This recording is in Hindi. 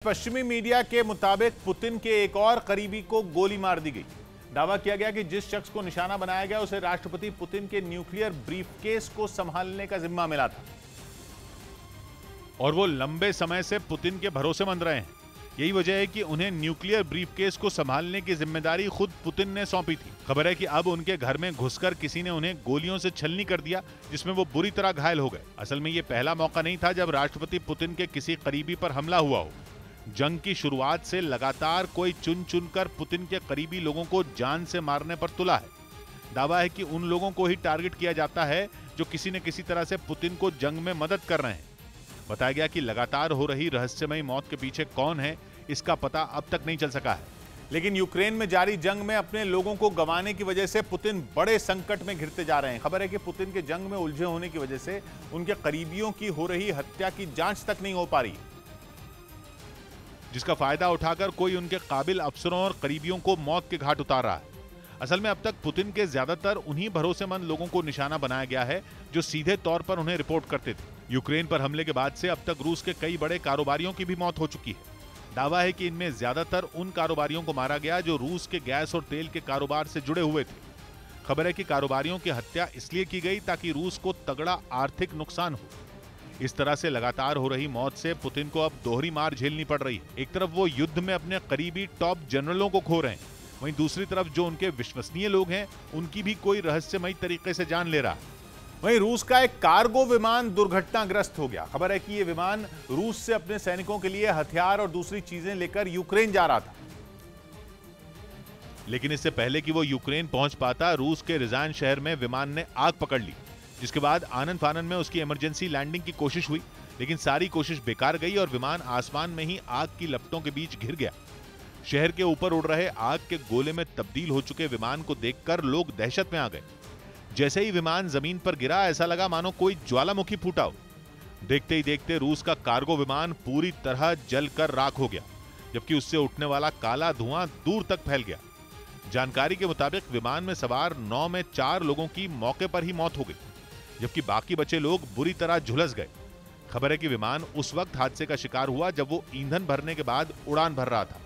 पश्चिमी मीडिया के मुताबिक पुतिन के एक और करीबी को गोली मार दी गई। दावा किया गया कि जिस शख्स को निशाना बनाया गया उसे राष्ट्रपति पुतिन के न्यूक्लियर ब्रीफकेस को संभालने का जिम्मा मिला था और वो लंबे समय से पुतिन के भरोसेमंद रहे हैं। यही वजह है कि उन्हें न्यूक्लियर ब्रीफकेस को संभालने की जिम्मेदारी खुद पुतिन ने सौंपी थी। खबर है कि अब उनके घर में घुसकर किसी ने उन्हें गोलियों से छलनी कर दिया, जिसमें वो बुरी तरह घायल हो गए। असल में ये पहला मौका नहीं था जब राष्ट्रपति पुतिन के किसी करीबी पर हमला हुआ हो। जंग की शुरुआत से लगातार कोई चुन चुनकर पुतिन के करीबी लोगों को जान से मारने पर तुला है। दावा है कि उन लोगों को ही टारगेट किया जाता है जो किसी न किसी तरह से पुतिन को जंग में मदद कर रहे हैं। बताया गया कि लगातार हो रही रहस्यमयी मौत के पीछे कौन है, इसका पता अब तक नहीं चल सका है। लेकिन यूक्रेन में जारी जंग में अपने लोगों को गंवाने की वजह से पुतिन बड़े संकट में घिरते जा रहे हैं। खबर है कि पुतिन के जंग में उलझे होने की वजह से उनके करीबियों की हो रही हत्या की जांच तक नहीं हो पा रही, जिसका फायदा उठाकर कोई उनके काबिल अफसरों और करीबियों को मौत के घाट उतार रहा है। असल में अब तक पुतिन के ज्यादातर उन्हीं भरोसेमंद लोगों को निशाना बनाया गया है जो सीधे तौर पर उन्हें रिपोर्ट करते थे। यूक्रेन पर हमले के बाद से अब तक रूस के कई बड़े कारोबारियों की भी मौत हो चुकी है। दावा है कि इनमें ज्यादातर उन कारोबारियों को मारा गया जो रूस के गैस और तेल के कारोबार से जुड़े हुए थे। खबर है कि कारोबारियों की हत्या इसलिए की गई ताकि रूस को तगड़ा आर्थिक नुकसान हो। इस तरह से लगातार हो रही मौत से पुतिन को अब दोहरी मार झेलनी पड़ रही है। एक तरफ वो युद्ध में अपने करीबी टॉप जनरलों को खो रहे हैं, वहीं दूसरी तरफ जो उनके विश्वसनीय लोग हैं उनकी भी कोई रहस्यमयी तरीके से जान ले रहा है। वहीं रूस का एक कार्गो विमान दुर्घटनाग्रस्त हो गया। खबर है कि यह विमान रूस से अपने सैनिकों के लिए हथियार और दूसरी चीजें लेकर यूक्रेन जा रहा था, लेकिन इससे पहले कि वो यूक्रेन पहुंच पाता, रूस के रिजान शहर में विमान ने आग पकड़ ली, जिसके बाद आनन फानन में उसकी इमरजेंसी लैंडिंग की कोशिश हुई, लेकिन सारी कोशिश बेकार गई और विमान आसमान में ही आग की लपटों के बीच घिर गया। शहर के ऊपर उड़ रहे आग के गोले में तब्दील हो चुके विमान को देखकर लोग दहशत में आ गए। जैसे ही विमान जमीन पर गिरा, ऐसा लगा मानो कोई ज्वालामुखी फूटा हो। देखते ही देखते रूस का कार्गो विमान पूरी तरह जलकर राख हो गया, जबकि उससे उठने वाला काला धुआं दूर तक फैल गया। जानकारी के मुताबिक विमान में सवार 9 में 4 लोगों की मौके पर ही मौत हो गई, जबकि बाकी बचे लोग बुरी तरह झुलस गए। खबर है कि विमान उस वक्त हादसे का शिकार हुआ जब वो ईंधन भरने के बाद उड़ान भर रहा था।